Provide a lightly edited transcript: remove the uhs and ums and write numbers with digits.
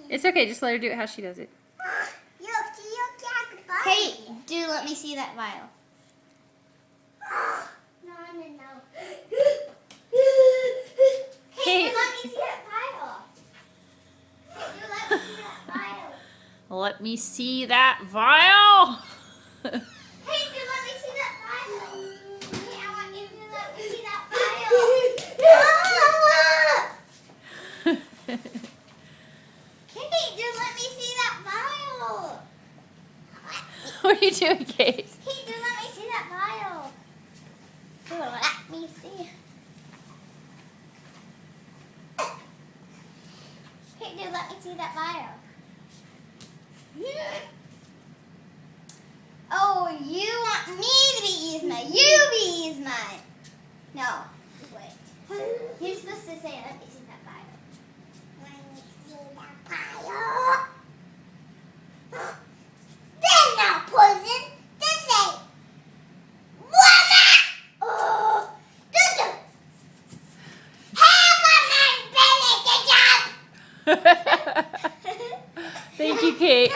It's okay. Just let her do it how she does it. Kate, do let me see that vial. No. Kate, do let me see that vial. Kate, do let me see that vial. Let me see that vial. Kate, do let me see that vial. Kate, I want you to let me see that vial. Kate, do let me see that vial. What are you doing, Kate? Kate, do let me see that vial. Do let me see. Kate, do let me see that vial. Oh, you want me to be Yzma. You be Yzma. No, wait. You're supposed to say, let me see that vial. Let me see that vial. Then now, poison. Just say, Mama! Oh, Dudu. Have a man, Benedict. Thank you, Kate.